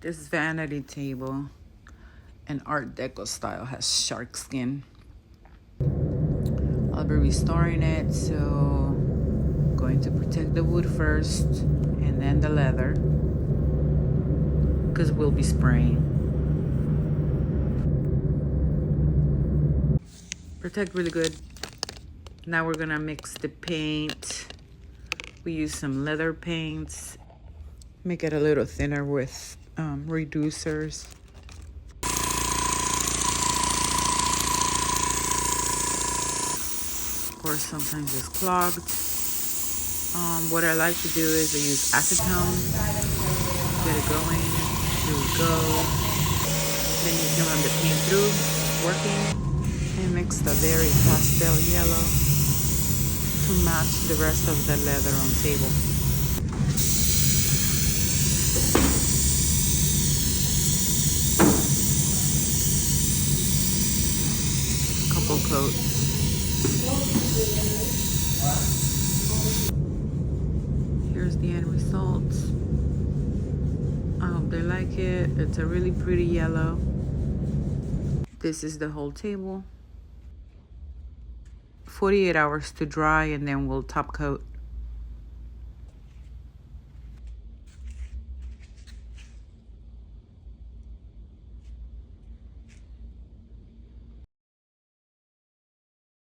This vanity table in Art Deco style has sharkskin. I'll be restoring it, so I'm going to protect the wood first and then the leather, because we'll be spraying. Protect really good. Now we're gonna mix the paint. We use some leather paints. Make it a little thinner with reducers. Of course, sometimes it's clogged. What I like to do is I use acetone. Get it going. Here we go. Then you can run the paint through, working. And mix the very pastel yellow to match the rest of the leather on table. Couple coats. Here's the end result. I hope they like it. It's a really pretty yellow. This is the whole table. 48 hours to dry, and then we'll top coat.